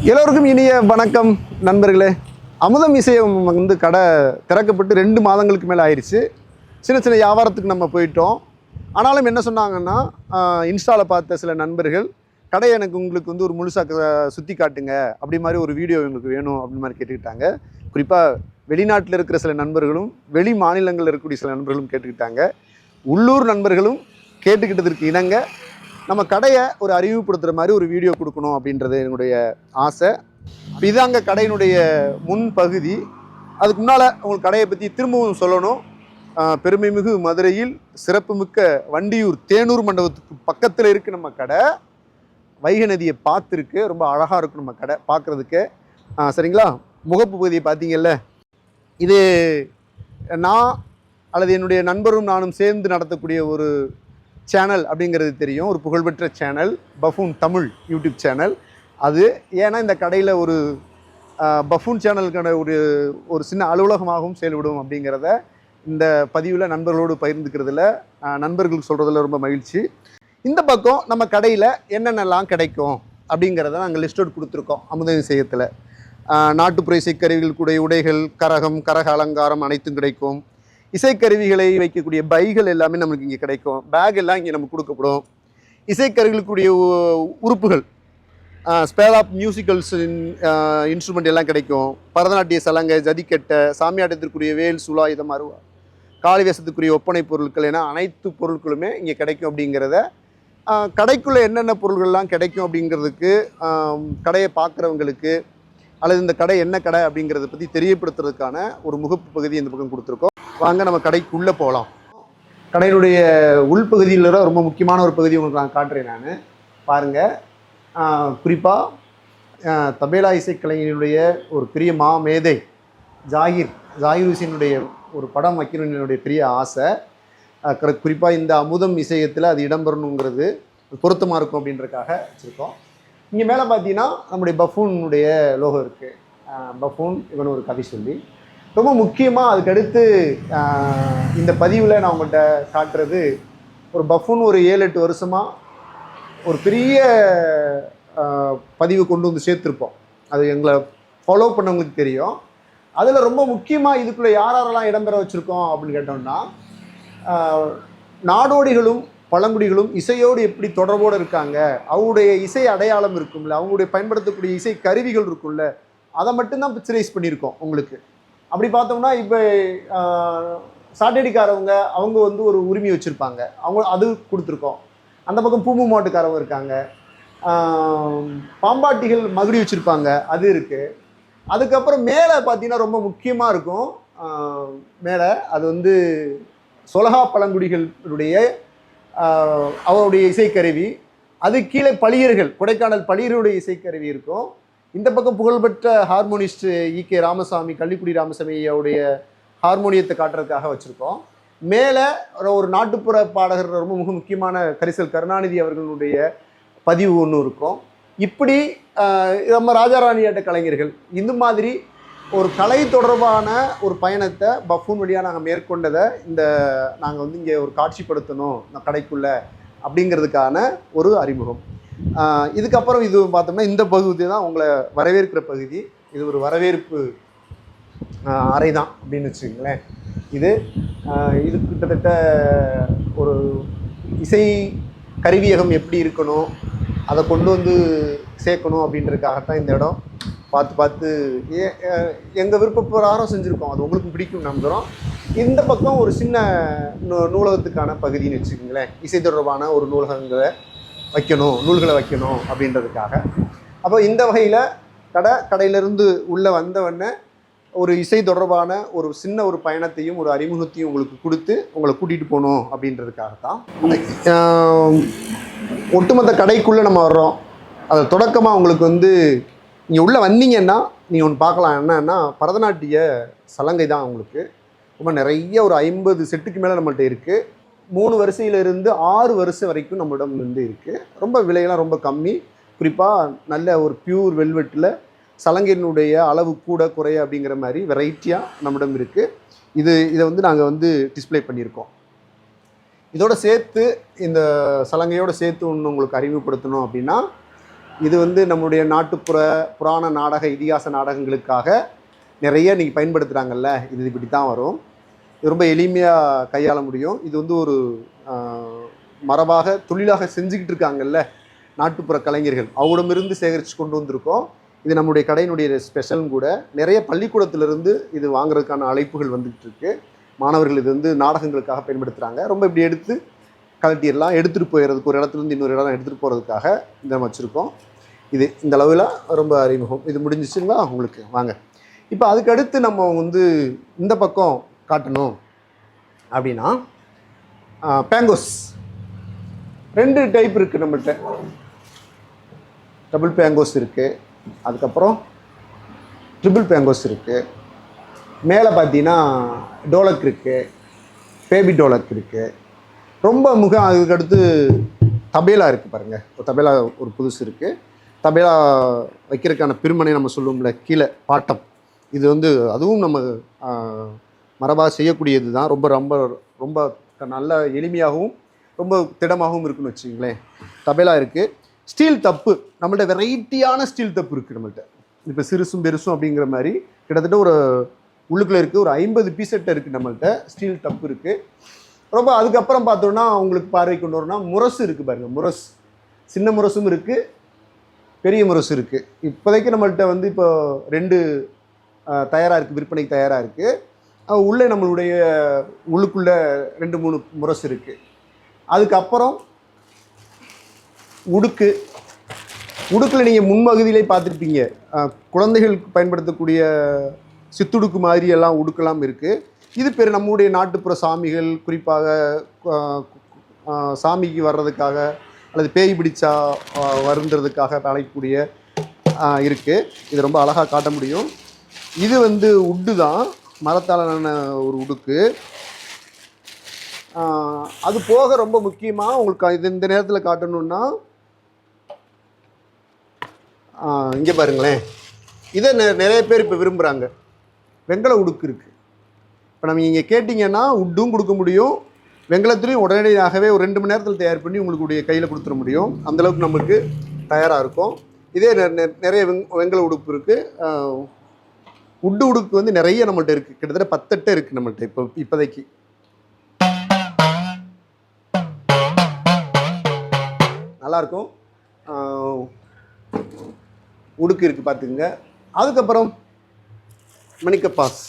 எல்லோருக்கும் இனிய வணக்கம் நண்பர்களே. அமுதம் இசையம் வந்து கடை திறக்கப்பட்டு 2 மாதங்களுக்கு மேலே ஆயிடுச்சு. சின்ன சின்ன வியாபாரத்துக்கு நம்ம போயிட்டோம். ஆனாலும் என்ன சொன்னாங்கன்னா, இன்ஸ்டாவில் பார்த்த சில நண்பர்கள் கடை உங்களுக்கு வந்து ஒரு முழுசாக சுற்றி காட்டுங்க, அப்படி மாதிரி ஒரு வீடியோ எங்களுக்கு வேணும் அப்படி மாதிரி கேட்டுக்கிட்டாங்க. குறிப்பாக வெளிநாட்டில் இருக்கிற சில நண்பர்களும் வெளி மாநிலங்களில் இருக்கக்கூடிய சில நண்பர்களும் கேட்டுக்கிட்டாங்க. உள்ளூர் நண்பர்களும் கேட்டுக்கிட்டதற்கு இணங்க நம்ம கடையை ஒரு அறிவுப்படுத்துகிற மாதிரி ஒரு வீடியோ கொடுக்கணும் அப்படின்றது என்னுடைய ஆசை. இதாங்க கடையினுடைய முன்பகுதி. அதுக்கு முன்னால் உங்களுக்கு கடையை பற்றி திரும்பவும் சொல்லணும். பெருமைமிகு மதுரையில் சிறப்புமிக்க வண்டியூர் தேனூர் மண்டபத்துக்கு பக்கத்தில் இருக்குது நம்ம கடை. வைகை நதியை பார்த்துருக்கு, ரொம்ப அழகாக இருக்கும் நம்ம கடை பார்க்குறதுக்கு. சரிங்களா? முகப்பு பகுதியை பார்த்தீங்கல்ல, இது நான் அல்லது என்னுடைய நண்பரும் நானும் சேர்ந்து நடத்தக்கூடிய ஒரு சேனல் அப்படிங்கிறது தெரியும். ஒரு புகழ்பெற்ற channel buffoon Tamil YouTube channel. அது ஏன்னா இந்த கடையில் ஒரு பஃபூன் சேனலுக்கான ஒரு சின்ன அலுவலகமாகவும் செயல்படும் அப்படிங்கிறத இந்த பதிவில் நண்பர்களோடு பகிர்ந்துக்கிறதுல நண்பர்களுக்கு சொல்கிறதுல ரொம்ப மகிழ்ச்சி. இந்த பக்கம் நம்ம கடையில் என்னென்னலாம் கிடைக்கும் அப்படிங்கிறத நாங்கள் லிஸ்ட் அவுட் கொடுத்துருக்கோம். அமுத இசையத்தில் நாட்டுப்புற இசைக்கருவிகளுக்குடைய உடைகள், கரகம், கரக அலங்காரம் அனைத்தும் கிடைக்கும். இசைக்கருவிகளை வைக்கக்கூடிய பைகள் எல்லாமே நம்மளுக்கு இங்கே கிடைக்கும். பேக் எல்லாம் இங்கே நமக்கு கொடுக்கப்படும். இசைக்கருவிகளுக்குரிய உறுப்புகள், ஸ்பேர் ஆஃப் மியூசிக்கல்ஸ் இன்ஸ்ட்ருமெண்ட் எல்லாம் கிடைக்கும். பரதநாட்டிய சலங்கை, ஜதிக்கட்டை, சாமியாட்டத்திற்குரிய வேல், சுலா, இதை மாதிரி காளி வேஷத்துக்குரிய ஒப்பனை பொருட்கள் என அனைத்து பொருட்களுமே இங்கே கிடைக்கும். அப்படிங்கிறத கடைக்குள்ளே என்னென்ன பொருள்கள்லாம் கிடைக்கும் அப்படிங்கிறதுக்கு கடையை பார்க்குறவங்களுக்கு அல்லது இந்த கடை என்ன கடை அப்படிங்கிறத பற்றி தெரியப்படுத்துறதுக்கான ஒரு முகப்பு பகுதி இந்த பக்கம் கொடுத்துருக்கோம். வாங்க நம்ம கடைக்குள்ளே போகலாம். கடையினுடைய உள்பகுதியில் ரொம்ப முக்கியமான ஒரு பகுதி உங்களுக்கு நான் காட்டுறேன். நான் பாருங்கள், குறிப்பாக தபேலா இசைக்கலைஞனுடைய ஒரு பெரிய மேதை ஜாகிர் ஹுசேனுடைய ஒரு படம் வைக்கணும்னு என்னுடைய பெரிய ஆசை. குறிப்பாக இந்த அமுதம் இசையத்தில் அது இடம்பெறணுங்கிறது பொருத்தமாக இருக்கும் அப்படின்றதுக்காக வச்சுருக்கோம். இங்கே மேலே பார்த்தீங்கன்னா நம்முடைய பஃபூனுடைய லோகோ இருக்குது. பஃபூன் இவன் ஒரு கதை சொல்லி ரொம்ப முக்கியமாக அதுக்கடுத்து இந்த பதிவில் நான் உங்கள்கிட்ட காட்டுறது ஒரு பஃபூன் ஒரு 7-8 வருஷமாக ஒரு பெரிய பதிவு கொண்டு வந்து சேர்த்துருப்போம். அது எங்களை ஃபாலோ பண்ணவங்களுக்கு தெரியும். அதில் ரொம்ப முக்கியமாக இதுக்குள்ளே யாரெல்லாம் இடம்பெற வச்சுருக்கோம் அப்படின்னு கேட்டோம்னா, நாடோடிகளும் பழங்குடிகளும் இசையோடு எப்படி தொடர்போடு இருக்காங்க, அவங்களுடைய இசை அடையாளம் இருக்கும்ல, அவங்களுடைய பயன்படுத்தக்கூடிய இசை கருவிகள் இருக்கும்ல, அதை மட்டும்தான் பிக்சரைஸ் பண்ணியிருக்கோம் உங்களுக்கு. அப்படி பார்த்தோம்னா இப்போ சாட்டடிக்காரவங்க அவங்க வந்து ஒரு உரிமை வச்சுருப்பாங்க, அவங்க அது கொடுத்துருக்கோம். அந்த பக்கம் பூம்பு மாட்டுக்காரவங்க இருக்காங்க, பாம்பாட்டிகள் மகுடி வச்சுருப்பாங்க, அது இருக்குது. அதுக்கப்புறம் மேலே பார்த்தீங்கன்னா ரொம்ப முக்கியமாக இருக்கும். மேலே அது வந்து சொலகா பழங்குடிகளுடைய அவருடைய இசைக்கருவி. அது கீழே பளியர்கள், கொடைக்கானல் பளியருடைய இசைக்கருவி இருக்கும். இந்த பக்கம் புகழ்பெற்ற ஹார்மோனிஸ்ட் ஈகே ராமசாமி, கள்ளிக்குடி ராமசாமி அவருடைய ஹார்மோனியத்தை காட்டுறதுக்காக வச்சுருக்கோம். மேலே ஒரு நாட்டுப்புற பாடகர் ரொம்ப முக்கியமான கரிசல் கருணாநிதி அவர்களுடைய பதிவு ஒன்று இருக்கும். இப்படி நம்ம ராஜாராணியாட்ட கலைஞர்கள் இந்த மாதிரி ஒரு கலை தொடர்பான ஒரு பயணத்தை பஃபூன் வழியாக நாங்கள் மேற்கொண்டதை நாங்கள் வந்து இங்கே ஒரு காட்சிப்படுத்தணும் இந்த கடைக்குள்ளே அப்படிங்கிறதுக்கான ஒரு அறிமுகம். இதுக்கப்புறம் இது பார்த்தோம்னா இந்த பகுதி தான் உங்களை வரவேற்கிற பகுதி. இது ஒரு வரவேற்பு அறை தான் அப்படின்னு வச்சுக்கோங்களேன். இது கிட்டத்தட்ட ஒரு இசை கருவியகம் எப்படி இருக்கணும், அதை கொண்டு வந்து சேர்க்கணும் அப்படின்றதுக்காகத்தான் இந்த இடம் பார்த்து எங்கள் விருப்பப்பிரகாரம் செஞ்சுருக்கோம். அது உங்களுக்கு பிடிக்கும் நம்புகிறோம். இந்த பக்கம் ஒரு சின்ன நூலகத்துக்கான பகுதின்னு வச்சுக்கோங்களேன். இசை தொடர்பான ஒரு நூல்களை வைக்கணும் அப்படின்றதுக்காக. அப்போ இந்த வகையில் கடையிலேருந்து உள்ளே வந்தவொடனே ஒரு இசை தொடர்பான ஒரு சின்ன ஒரு பயணத்தையும் ஒரு அறிமுகத்தையும் உங்களுக்கு கொடுத்து உங்களை கூட்டிகிட்டு போகணும் அப்படின்றதுக்காகத்தான். ஒட்டுமொத்த கடைக்குள்ளே நம்ம வர்றோம். அது தொடக்கமாக உங்களுக்கு வந்து நீங்கள் உள்ளே வந்தீங்கன்னா நீங்கள் ஒன்று பார்க்கலாம். என்னன்னா பரதநாட்டிய சலங்கை தான் உங்களுக்கு ரொம்ப நிறைய ஒரு 50 செட்டுக்கு மேலே நம்மள்கிட்ட இருக்குது. 3 வரிசையிலிருந்து 6 வரிசை வரைக்கும் நம்மளிடம் வந்து இருக்குது. ரொம்ப விலையெல்லாம் ரொம்ப கம்மி. குறிப்பாக நல்ல ஒரு பியூர் வெல்வெட்டில் சலங்கையினுடைய அளவு கூட குறைய அப்படிங்கிற மாதிரி வெரைட்டியாக நம்மிடம் இருக்குது. இதை வந்து நாங்கள் வந்து டிஸ்பிளே பண்ணியிருக்கோம். இதோடு சேர்த்து இந்த சலங்கையோடு சேர்த்து ஒன்று உங்களுக்கு அறிமுகப்படுத்தணும் அப்படின்னா இது வந்து நம்முடைய நாட்டுப்புற புராண நாடக இதிகாச நாடகங்களுக்காக நிறைய இன்றைக்கி பயன்படுத்துகிறாங்கல்ல, இது இப்படி தான் வரும். இது ரொம்ப எளிமையாக கையாள முடியும். இது வந்து ஒரு மரபாக தொழிலாக செஞ்சுக்கிட்டு இருக்காங்கல்ல நாட்டுப்புற கலைஞர்கள், அவரிடமிருந்து சேகரித்து கொண்டு வந்திருக்கோம். இது நம்முடைய கடையினுடைய ஸ்பெஷலும் கூட. நிறைய பள்ளிக்கூடத்திலிருந்து இது வாங்குறதுக்கான அழைப்புகள் வந்துக்கிட்டு இருக்கு. மாணவர்கள் இது வந்து நாடகங்களுக்காக பயன்படுத்துகிறாங்க. ரொம்ப இப்படி எடுத்து கலட்டிடலாம், எடுத்துகிட்டு போயிடுறதுக்கு, ஒரு இடத்துலேருந்து இன்னொரு இடம் எடுத்துகிட்டு போகிறதுக்காக இந்த நம்ம வச்சுருக்கோம். இது இந்த அளவில் ரொம்ப அறிமுகம். இது முடிஞ்சிச்சுங்களா உங்களுக்கு? வாங்க இப்போ அதுக்கு அடுத்து நம்ம வந்து இந்த பக்கம் காட்டணும் அப்படின்னா பேங்கோஸ் 2 டைப் இருக்குது நம்மள்கிட்ட. டபுள் பேங்கோஸ் இருக்குது, அதுக்கப்புறம் ட்ரிபிள் பேங்கோஸ் இருக்குது. மேலே பார்த்தீங்கன்னா டோலக் இருக்குது, பேபி டோலக் இருக்குது. ரொம்ப அதுக்கடுத்து தபேலா இருக்குது பாருங்கள். ஒரு தபேலா ஒரு புதுசு இருக்குது. தபேலா வைக்கிறதுக்கான பிரிமனை நம்ம சொல்லுவோம்ல, கீழே பாட்டம், இது வந்து அதுவும் நம்ம மரபாக செய்யக்கூடியது தான். ரொம்ப ரொம்ப ரொம்ப நல்ல எளிமையாகவும் ரொம்ப திடமாகவும் இருக்குன்னு வச்சுங்களேன். தபேலா இருக்குது. ஸ்டீல் தப்பு நம்மள்ட்ட வெரைட்டியான ஸ்டீல் தப்பு இருக்குது நம்மள்ட்ட. இப்போ சிறுசும் பெருசும் அப்படிங்கிற மாதிரி கிட்டத்தட்ட ஒரு உள்ளுக்குள்ளே இருக்குது ஒரு 50 பீசெட்டை இருக்குது நம்மள்ட்ட. ஸ்டீல் தப்பு இருக்குது. ரொம்ப அதுக்கப்புறம் பார்த்தோன்னா உங்களுக்கு பார்வை கொண்டு வரணும்னா முரசு இருக்குது பாருங்கள். முரசு சின்ன முரசும் இருக்குது, பெரிய முரசு இருக்குது. இப்போதைக்கு நம்மள்ட்ட வந்து இப்போ 2 தயாராக இருக்குது, விற்பனைக்கு தயாராக இருக்குது. உள்ளே நம்மளுடைய உள்ளுக்குள்ளே 2-3 முரசு இருக்குது. அதுக்கப்புறம் உடுக்கில் நீங்கள் முன்பகுதியிலே பார்த்துருப்பீங்க, குழந்தைகளுக்கு பயன்படுத்தக்கூடிய சித்துடுக்கு மாதிரி எல்லாம் உடுக்கெல்லாம் இருக்குது. இது பேர் நம்முடைய நாட்டுப்புற சாமிகள் குறிப்பாக சாமிக்கு வர்றதுக்காக அல்லது பேய் பிடிச்சா வருந்துறதுக்காக அழைக்கக்கூடிய இருக்குது. இது ரொம்ப அழகாக காட்ட முடியும். இது வந்து உட்டு தான், மரத்தாலான ஒரு உடுக்கு. அது போக ரொம்ப முக்கியமாக உங்களுக்கு இது இந்த நேரத்தில் காட்டணுன்னா இங்கே பாருங்களேன். இதை நிறைய பேர் இப்போ விரும்புகிறாங்க. வெங்கல உடுக்கு இருக்குது. இப்போ நம்ம இங்கே கேட்டிங்கன்னா உட்டும் கொடுக்க முடியும், வெங்கலத்துலேயும் உடனடியாகவே ஒரு 2 மணி நேரத்தில் தயார் பண்ணி உங்களுக்கு கையில் கொடுத்துட முடியும். அந்தளவுக்கு நமக்கு தயாராக இருக்கும். இதே நிறைய வெங்கல உடுப்பு இருக்குது. உடுக்கு வந்து நிறைய நம்மள்ட்ட இருக்குது. கிட்டத்தட்ட 10 இருக்குது நம்மள்ட்ட இப்போதைக்கு. நல்லாயிருக்கும். உடுக்கு இருக்குது பார்த்துக்குங்க. அதுக்கப்புறம் மணிக்கப்பாஸ்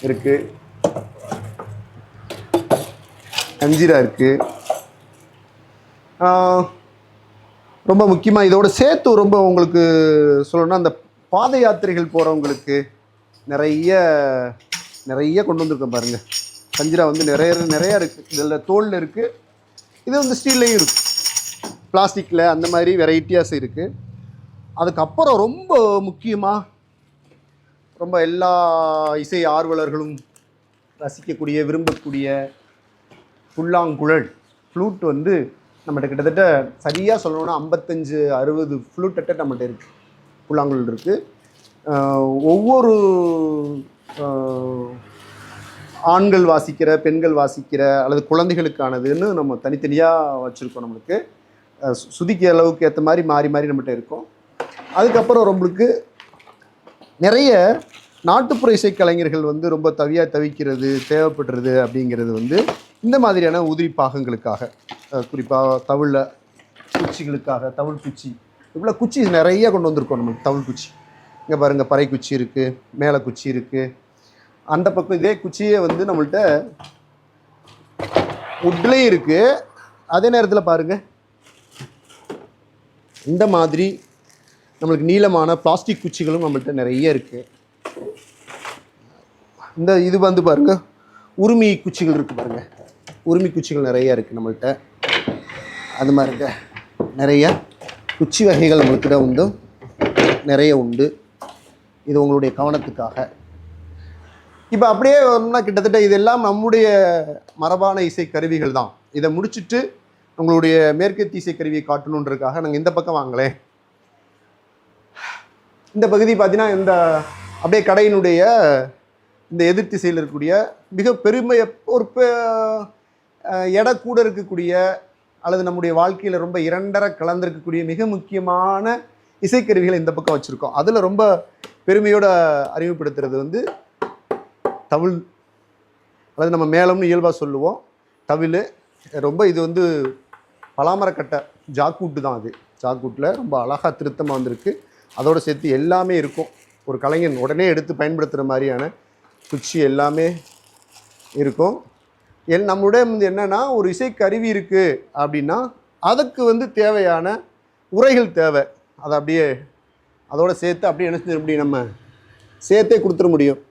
இருக்குது, கஞ்சிரா இருக்குது. ரொம்ப முக்கியமாக இதோட சேர்த்து ரொம்ப உங்களுக்கு சொல்லணும்னா அந்த பாத யாத்திரைகள் போகிறவங்களுக்கு நிறைய கொண்டு வந்திருக்கேன் பாருங்கள். கஞ்சிரா வந்து நிறையா இருக்குது. இதில் தோலில் இருக்குது, இது வந்து ஸ்டீல்லையும் இருக்குது, பிளாஸ்டிக்கில், அந்த மாதிரி வெரைட்டியாஸ் இருக்குது. அதுக்கப்புறம் ரொம்ப முக்கியமாக ரொம்ப எல்லா இசை ஆர்வலர்களும் ரசிக்கக்கூடிய விரும்பக்கூடிய புல்லாங்குழல் ஃப்ளூட் வந்து நம்மகிட்ட கிட்டத்தட்ட சரியாக சொல்லணும்னா 55-60 ஃப்ளூட்டை நம்மகிட்ட இருக்குது. புல்லாங்குழல் இருக்குது. ஒவ்வொரு ஆண்கள் வாசிக்கிற, பெண்கள் வாசிக்கிற அல்லது குழந்தைகளுக்கானதுன்னு நம்ம தனித்தனியாக வச்சுருக்கோம். நம்மளுக்கு சுதிக்க அளவுக்கு ஏற்ற மாதிரி மாறி மாறி நம்மகிட்ட இருக்கும். அதுக்கப்புறம் நம்மளுக்கு நிறைய நாட்டுப்புற இசைக்கலைஞர்கள் வந்து ரொம்ப தவிக்கிறது தேவைப்படுறது அப்படிங்கிறது வந்து இந்த மாதிரியான உதிரி பாகங்களுக்காக, குறிப்பாக தவிழில் குச்சிகளுக்காக, தவிழ் குச்சி, இவ்வளோ குச்சி நிறைய கொண்டு வந்திருக்கோம். நம்மளுக்கு தவிழ் குச்சி இங்கே பாருங்கள், பறை குச்சி இருக்குது, மேலே குச்சி இருக்குது. அந்த பக்கம் இதே குச்சியே வந்து நம்மள்கிட்ட உட்லேயும் இருக்குது. அதே நேரத்தில் பாருங்கள், இந்த மாதிரி நம்மளுக்கு நீளமான பிளாஸ்டிக் குச்சிகளும் நம்மள்கிட்ட நிறைய இருக்குது. இந்த இது வந்து பாருங்கள், உரிமை குச்சிகள் இருக்குது பாருங்கள். உரிமை குச்சிகள் நிறைய இருக்குது நம்மள்கிட்ட. அது மாதிரிங்க நிறைய குச்சி வகைகள் நம்மள்கிட்ட வந்து நிறைய உண்டு. இது உங்களுடைய கவனத்துக்காக. இப்போ அப்படியே வரணும்னா கிட்டத்தட்ட இதெல்லாம் நம்முடைய மரபான இசை கருவிகள் தான். இதை முடிச்சுட்டு உங்களுடைய மேற்கத்திய இசை கருவியை காட்டணுன்றதுக்காக நாங்கள் இந்த பக்கம் வாங்களேன். இந்த பகுதி பார்த்தீங்கன்னா இந்த அப்படியே கடையினுடைய இந்த எதிர் திசையில் இருக்கக்கூடிய மிக பெருமையை ஒரு எடை கூட இருக்கக்கூடிய அல்லது நம்முடைய வாழ்க்கையில் ரொம்ப இரண்டரை கலந்திருக்கக்கூடிய மிக முக்கியமான இசைக்கருவிகளை இந்த பக்கம் வச்சுருக்கோம். அதில் ரொம்ப பெருமையோடு அறிமுகப்படுத்துறது வந்து தவில், அல்லது நம்ம மேளம்னு இயல்பாக சொல்லுவோம் தவில். ரொம்ப இது வந்து பலாமரக்கட்டை ஜாக்கூட்டு தான். அது ஜாக்கூட்டில் ரொம்ப அழகாக திருத்தமாக வந்திருக்கு. அதோடு சேர்த்து எல்லாமே இருக்கும். ஒரு கலைஞன் உடனே எடுத்து பயன்படுத்துகிற மாதிரியான குச்சி எல்லாமே இருக்கும். நம்முடைய வந்து என்னென்னா, ஒரு இசைக்கருவி இருக்குது அப்படின்னா அதுக்கு வந்து தேவையான உரைகள் தேவை. அதை அப்படியே அதோடு சேர்த்து அப்படியே என்ன செஞ்சிட முடியும், நம்ம சேர்த்தே கொடுத்துட முடியும்.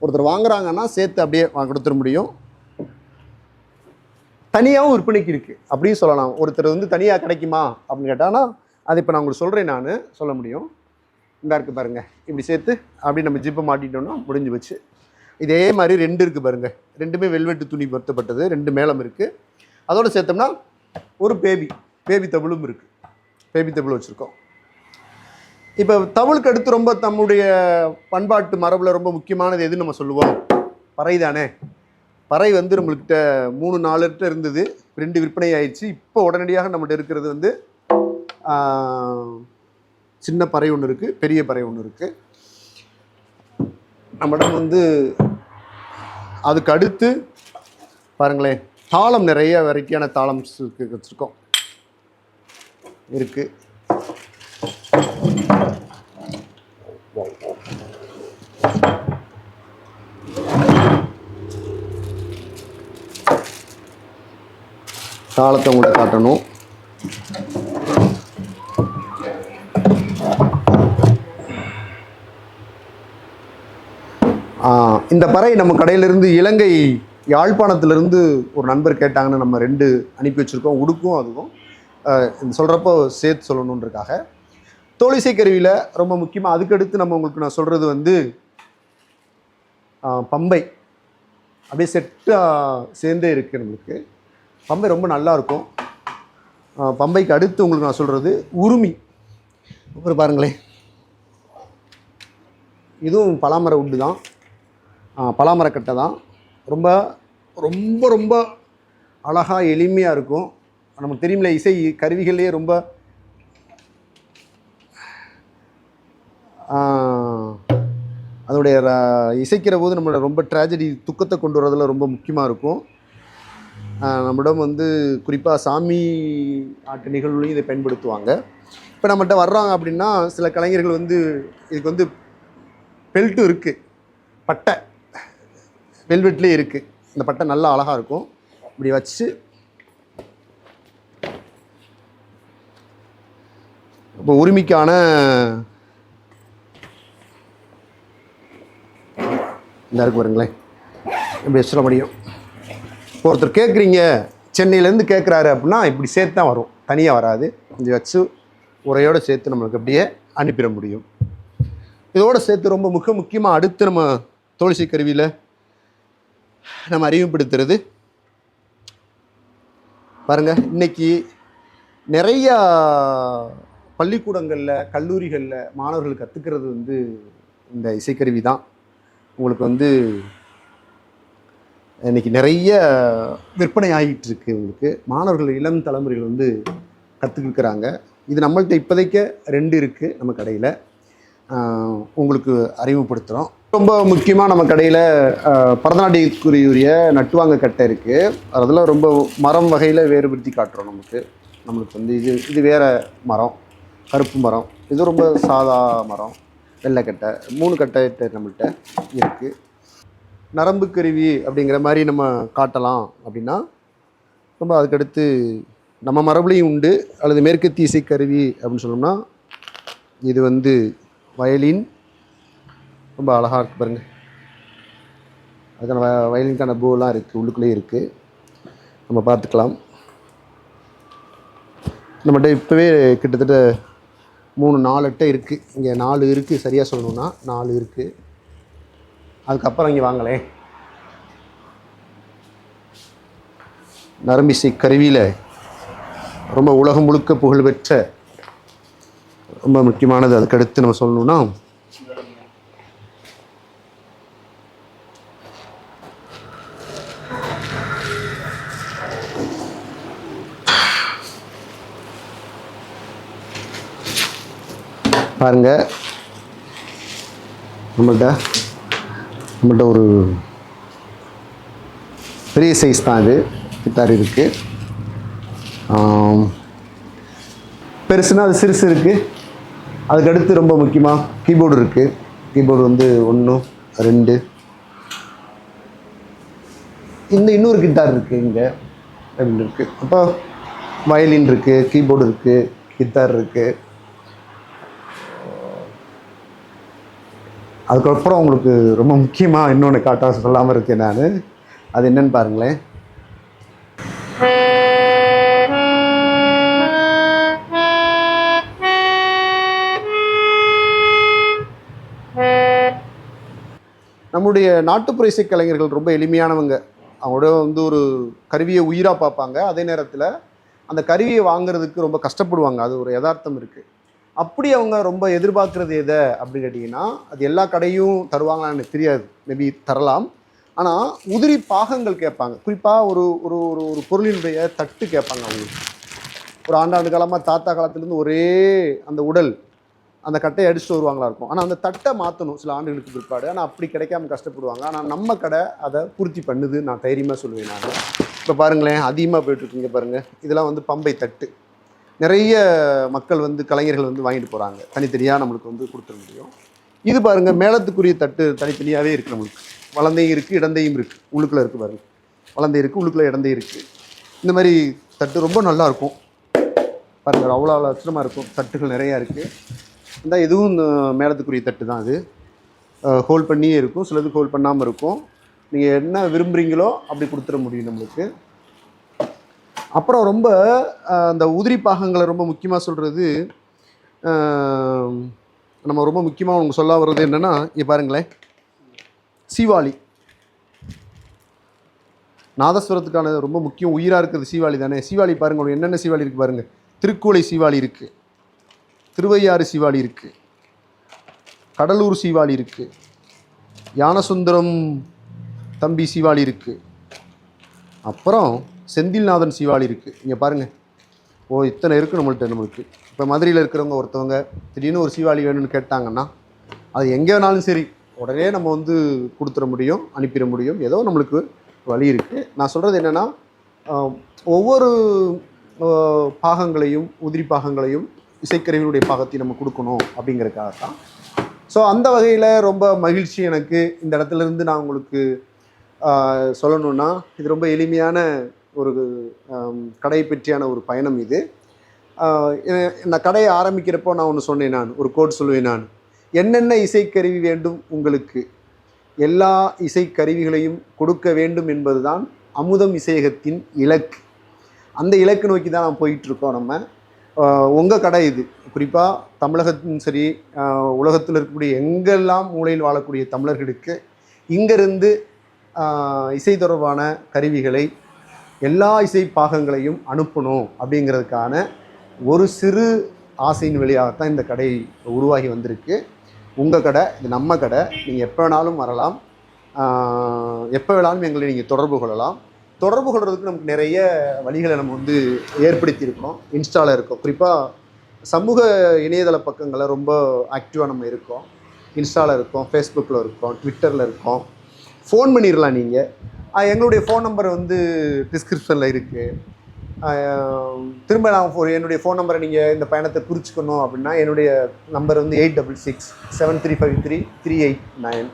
ஒருத்தர் வாங்குறாங்கன்னா சேர்த்து அப்படியே கொடுத்துட முடியும். தனியாகவும் விற்பனைக்கு இருக்குது அப்படின்னு சொல்லலாம். ஒருத்தர் வந்து தனியாக கிடைக்குமா அப்படின்னு கேட்டான்னா, அது இப்போ நான் உங்களுக்கு சொல்கிறேன், நான் சொல்ல முடியும். இந்த இருக்குது பாருங்கள், இப்படி சேர்த்து அப்படி நம்ம ஜிப்பை மாட்டிட்டோம்னா முடிஞ்சு வச்சு. இதே மாதிரி 2 இருக்குது பாருங்கள், 2மே வெல்வெட்டு துணி பொருத்தப்பட்டது, 2 மேளம் இருக்குது. அதோடு சேர்த்தோம்னா ஒரு பேபி தவிழும் இருக்குது. பேபி தவிழ் வச்சுருக்கோம். இப்போ தவிழுக்கு அடுத்து ரொம்ப நம்முடைய பண்பாட்டு மரபில் ரொம்ப முக்கியமானது எதுன்னு நம்ம சொல்லுவோம், பறை தானே. பறை வந்து நம்மள்கிட்ட 3-4 இருந்தது, 2 விற்பனை ஆயிடுச்சு. இப்போ உடனடியாக நம்மகிட்ட இருக்கிறது வந்து சின்ன பறை ஒன்று இருக்குது, பெரிய பறை ஒன்று இருக்குது. நம்மிடம் வந்து அதுக்கு அடுத்து பாருங்களேன், தாளம் நிறைய வெரைட்டியான தாளம் வச்சுருக்கோம் இருக்குது. தாளத்தை உங்கள்கிட்ட காட்டணும். இந்த பறை நம்ம கடையிலிருந்து இலங்கை யாழ்ப்பாணத்திலிருந்து ஒரு நண்பர் கேட்டாங்கன்னு நம்ம 2 அனுப்பி வச்சுருக்கோம். உடுக்கும் அதுவும் சொல்கிறப்போ சேர்த்து சொல்லணுன்றக்காக. தோலிசை கருவியில் ரொம்ப முக்கியமாக அதுக்கடுத்து நம்ம உங்களுக்கு நான் சொல்கிறது வந்து பம்பை. அப்படியே செட்டாக சேர்ந்தே இருக்குது நம்மளுக்கு. பம்பை ரொம்ப நல்லாயிருக்கும். பம்பைக்கு அடுத்து உங்களுக்கு நான் சொல்கிறது உருமி. அப்புறம் பாருங்களேன், இதுவும் பலாமர உட்டு தான், பலாமரக்கட்டை தான். ரொம்ப ரொம்ப ரொம்ப அழகாக எளிமையாக இருக்கும். நமக்கு தெரியுமில்ல, இசை கருவிகளே ரொம்ப அதோடைய இசைக்கிற போது நம்மளோட ரொம்ப ட்ராஜடி துக்கத்தை கொண்டு வரதில் ரொம்ப முக்கியமாக இருக்கும். நம்மிடம் வந்து குறிப்பாக சாமி ஆட்டு நிகழ்வுலையும் இதை பயன்படுத்துவாங்க. இப்போ நம்மகிட்ட வர்றாங்க அப்படின்னா சில கலைஞர்கள் வந்து இதுக்கு வந்து பெல்ட்டும் இருக்குது, பட்டை வெல்வெட்லேயே இருக்குது. இந்த பட்டை நல்லா அழகாக இருக்கும். இப்படி வச்சு இப்போ உரிமைக்கான இந்த இருக்கு பாருங்களேன், இப்படி சொல்ல முடியும். ஒருத்தர் கேட்குறீங்க, சென்னையிலேருந்து கேட்குறாரு அப்படின்னா இப்படி சேர்த்து தான் வரும், தனியாக வராது. இப்படி வச்சு உரையோடு சேர்த்து நம்மளுக்கு அப்படியே அனுப்பிட முடியும். இதோடு சேர்த்து ரொம்ப முக்கியமாக அடுத்து நம்ம தோலிசை கருவியில் நம்ம அறிமுகப்படுத்துறது பாருங்கள். இன்றைக்கி நிறையா பள்ளிக்கூடங்களில் கல்லூரிகளில் மாணவர்கள் கற்றுக்கிறது வந்து இந்த இசைக்கருவி தான். உங்களுக்கு வந்து இன்றைக்கி நிறைய விற்பனை ஆகிட்டுருக்கு. உங்களுக்கு மாணவர்கள் இளம் தலைமுறைகள் வந்து கற்றுக்கிறாங்க. இது நம்மள்கிட்ட இப்போதைக்கு 2 இருக்குது நம்ம கடையில், உங்களுக்கு அறிமுகப்படுத்துகிறோம். ரொம்ப முக்கியமாக நம்ம கடையில் பரதநாட்டியத்துக்குரிய நட்டுவாங்க கட்டை இருக்குது. அதில் ரொம்ப மரம் வகையில் வேறுபடுத்தி காட்டுறோம். நம்மளுக்கு வந்து இது வேறு மரம், கருப்பு மரம். இது ரொம்ப சாதா மரம், வெள்ளைக்கட்டை. 3 கட்டை நம்மள்கிட்ட இருக்குது. நரம்பு கருவி அப்படிங்கிற மாதிரி நம்ம காட்டலாம் அப்படின்னா ரொம்ப அதுக்கடுத்து நம்ம மரபுலையும் உண்டு. அல்லது மேற்கத்திய இசைக்கருவி அப்படின்னு சொன்னோம்னா இது வந்து வயலின். ரொம்ப அழகாக இருக்குது பாருங்கள். அதுக்கான வயலினுக்கான போலாம் இருக்குது, உள்ளுக்குள்ளேயே இருக்குது, நம்ம பார்த்துக்கலாம். நம்மகிட்ட இப்போவே கிட்டத்தட்ட 3-4 அட்டை இருக்குது. இங்கே 4 இருக்குது, சரியாக சொல்லணுன்னா 4 இருக்குது. அதுக்கப்புறம் இங்கே வாங்களேன். நரம்பிசை கருவியில் ரொம்ப உலகம் முழுக்க புகழ்பெற்ற ரொம்ப முக்கியமானது. அதுக்கடுத்து நம்ம சொல்லணுன்னா பாருங்கள், நம்மள்கிட்ட ஒரு பெரிய சைஸ் தான் இது கித்தார் இருக்குது. பெருசுனா அது சிறுசு இருக்குது. அதுக்கடுத்து ரொம்ப முக்கியமாக கீபோர்டு இருக்குது. கீபோர்டு வந்து 1 2 இன்னொரு கித்தார் இருக்குது, இங்கே 2 இருக்குது. அப்போ வயலின் இருக்குது, கீபோர்டு இருக்குது, கித்தார் இருக்குது. அதுக்கப்புறம் உங்களுக்கு ரொம்ப முக்கியமாக இன்னொன்று காட்ட சொல்லாமல் இருக்கேன் நான். அது என்னன்னு பாருங்களேன். நம்முடைய நாட்டுப்புற இசைக்கலைஞர்கள் ரொம்ப எளிமையானவங்க. அவங்களோட வந்து ஒரு கருவியை உயிராக பார்ப்பாங்க. அதே நேரத்தில் அந்த கருவியை வாங்குறதுக்கு ரொம்ப கஷ்டப்படுவாங்க. அது ஒரு யதார்த்தம் இருக்குது. அப்படி அவங்க ரொம்ப எதிர்பார்க்குறது எதை அப்படின்னு கேட்டிங்கன்னா, அது எல்லா கடையும் தருவாங்களான்னு எனக்கு தெரியாது, மேபி தரலாம். ஆனால் உதிரி பாகங்கள் கேட்பாங்க. குறிப்பாக ஒரு ஒரு ஒரு பொருளினுடைய தட்டு கேட்பாங்க. அவங்களுக்கு ஒரு ஆண்டாண்டு காலமாக தாத்தா காலத்துலேருந்து ஒரே அந்த உடல் அந்த கட்டையை அடிச்சுட்டு வருவாங்களா இருக்கும். ஆனால் அந்த தட்டை மாற்றணும் சில ஆண்டுகளுக்கு பிற்பாடு. ஆனால் அப்படி கிடைக்காம கஷ்டப்படுவாங்க. ஆனால் நம்ம கடை அதை பூர்த்தி பண்ணுது, நான் தைரியமாக சொல்லுவேன். நான் இப்போ பாருங்களேன், அதிகமாக போய்ட்டுருக்கீங்க பாருங்கள். இதெல்லாம் வந்து பம்பை தட்டு. நிறைய மக்கள் வந்து கலைஞர்கள் வந்து வாங்கிட்டு போகிறாங்க. தனித்தனியாக நம்மளுக்கு வந்து கொடுத்துட முடியும். இது பாருங்கள், மேளத்துக்குரிய தட்டு தனித்தனியாகவே இருக்குது. நம்மளுக்கு வளந்தையும் இருக்குது, இடந்தையும் இருக்குது. உள்ளுக்குள்ளே இருக்குது பாருங்கள், வளந்தை இருக்குது, உள்ளுக்குள்ளே இடந்தை இருக்குது. இந்த மாதிரி தட்டு ரொம்ப நல்லாயிருக்கும் பாருங்கள். அவ்வளோ லட்சணமாக இருக்கும். தட்டுகள் நிறையா இருக்குது. இந்த இதுவும் மேளத்துக்குரிய தட்டு தான். அது ஹோல்ட் பண்ணியே இருக்கும், சிலது ஹோல்ட் பண்ணாமல் இருக்கும். நீங்கள் என்ன விரும்புகிறீங்களோ அப்படி கொடுத்துட முடியும் நம்மளுக்கு. அப்புறம் ரொம்ப அந்த உதிரி பாகங்களை ரொம்ப முக்கியமாக சொல்கிறது, நம்ம ரொம்ப முக்கியமாக உங்களுக்கு சொல்ல வர்றது என்னென்னா, இங்கே பாருங்களேன், சீவாளி. நாதஸ்வரத்துக்கான ரொம்ப முக்கியம் உயிராக இருக்கிறது சீவாளி தானே. சீவாளி பாருங்கள், உங்களுக்கு என்னென்ன சீவாளி இருக்குது பாருங்கள். திருக்கோளை சீவாளி இருக்குது, திருவையாறு சீவாளி இருக்குது, கடலூர் சீவாளி இருக்குது, ஞானசுந்தரம் தம்பி சீவாளி இருக்குது, அப்புறம் செந்தில்நாதன் சீவாளி இருக்குது. இங்கே பாருங்கள், இத்தனை இருக்குது நம்மளுக்கு. இப்போ மதுரையில் இருக்கிறவங்க ஒருத்தவங்க திடீர்னு ஒரு சீவாளி வேணும்னு கேட்டாங்கன்னா, அது எங்கே வேணாலும் சரி உடனே நம்ம வந்து கொடுத்துட முடியும், அனுப்பிட முடியும். ஏதோ நம்மளுக்கு வழி இருக்குது. நான் சொல்கிறது என்னென்னா, ஒவ்வொரு பாகங்களையும் உதிரி பாகங்களையும் இசைக்கருவிகளுடைய பாகத்தையும் நம்ம கொடுக்கணும் அப்படிங்கிறதுக்காக தான். ஸோ அந்த வகையில் ரொம்ப மகிழ்ச்சி எனக்கு. இந்த இடத்துலேருந்து நான் உங்களுக்கு சொல்லணுன்னா, இது ரொம்ப எளிமையான ஒரு கடை பற்றியான ஒரு பயணம் இது. இந்த கடையை ஆரம்பிக்கிறப்போ நான் ஒன்று சொன்னேன், நான் ஒரு கோட் சொல்லுவேன். நான் என்னென்ன இசைக்கருவி வேண்டும் உங்களுக்கு, எல்லா இசைக்கருவிகளையும் கொடுக்க வேண்டும் என்பது தான் அமுதம் இசையகத்தின் இலக்கு. அந்த இலக்கு நோக்கி தான் நான் போயிட்டுருக்கோம். நம்ம உங்கள் கடை இது. குறிப்பாக தமிழகத்திலும் சரி, உலகத்தில் இருக்கக்கூடிய எங்கெல்லாம் மூலையில் வாழக்கூடிய தமிழர்களுக்கு இங்கேருந்து இசை தொடர்பான கருவிகளை, எல்லா இசை பாகங்களையும் அனுப்பணும் அப்படிங்கிறதுக்கான ஒரு சிறு ஆசையின் வழியாகத்தான் இந்த கடை உருவாகி வந்திருக்கு. உங்கள் கடை, இது நம்ம கடை. நீங்கள் எப்போ வேணாலும் வரலாம், எப்போ வேணாலும் எங்களை நீங்கள் தொடர்பு கொள்ளலாம். தொடர்பு கொள்வதற்கு நமக்கு நிறைய வழிகளை நம்ம வந்து ஏற்படுத்தியிருக்கோம். இன்ஸ்டாவில் இருக்கோம். குறிப்பாக சமூக இணையதள பக்கங்களை ரொம்ப ஆக்டிவாக நம்ம இருக்கோம். இன்ஸ்டாவில் இருக்கோம், ஃபேஸ்புக்கில் இருக்கோம், ட்விட்டரில் இருக்கோம். ஃபோன் பண்ணிடலாம் நீங்கள். எங்களுடைய ஃபோன் நம்பர் வந்து டிஸ்கிரிப்ஷனில் இருக்குது. திரும்ப நான் என்னுடைய ஃபோன் நம்பரை நீங்கள் இந்த பயணத்தை குறிச்சிக்கணும் அப்படின்னா, என்னுடைய நம்பர் வந்து 8667353389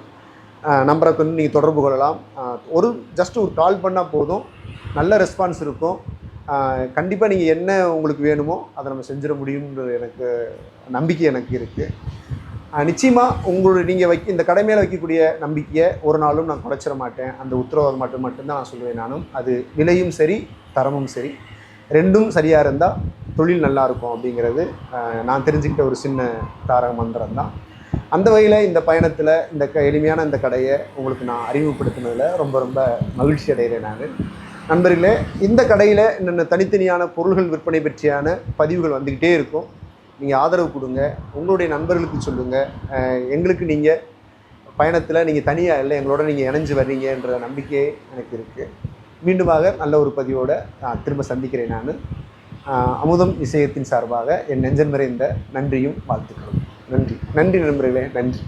நம்பரை வந்து நீங்கள் தொடர்பு கொள்ளலாம். ஜஸ்ட் ஒரு கால் பண்ணால் போதும், நல்ல ரெஸ்பான்ஸ் இருக்கும். கண்டிப்பாக நீங்கள் என்ன உங்களுக்கு வேணுமோ அதை நம்ம செஞ்சிட முடியும்ன்ற எனக்கு நம்பிக்கை எனக்கு இருக்குது. நிச்சயமாக நீங்கள் இந்த கடை மேலே வைக்கக்கூடிய நம்பிக்கையை ஒரு நாளும் நான் குறைச்சிட மாட்டேன். அந்த உத்தரவாதம் மட்டும்தான் நான் சொல்லுவேன். நானும் அது விலையும் சரி, தரமும் சரி, ரெண்டும் சரியாக இருந்தால் தொழில் நல்லாயிருக்கும் அப்படிங்கிறது நான் தெரிஞ்சுக்கிட்ட ஒரு சின்ன தாரக மந்திரம் தான். அந்த வகையில் இந்த பயணத்தில் இந்த எளிமையான இந்த கடையை உங்களுக்கு நான் அறிமுகப்படுத்தினதில் ரொம்ப ரொம்ப மகிழ்ச்சி அடைகிறேன். நான் நண்பர்களே, இந்த கடையில் என்னென்ன தனித்தனியான பொருள்கள் விற்பனை பற்றியான பதிவுகள் வந்துக்கிட்டே இருக்கும். நீங்கள் ஆதரவு கொடுங்க, உங்களுடைய நண்பர்களுக்கு சொல்லுங்கள். எங்களுக்கு நீங்கள் பயணத்தில் நீங்கள் தனியாக இல்லை, எங்களோட நீங்கள் இணைஞ்சு வர்றீங்கன்ற நம்பிக்கை எனக்கு இருக்குது. மீண்டுமாக நல்ல ஒரு பதிவோடு நான் திரும்ப சந்திக்கிறேன். நான் அமுதம் இசையத்தின் சார்பாக என் நெஞ்சம் நிறைந்த நன்றியும் வாழ்த்துக்களும். நன்றி நன்றி நண்பர்களே, நன்றி.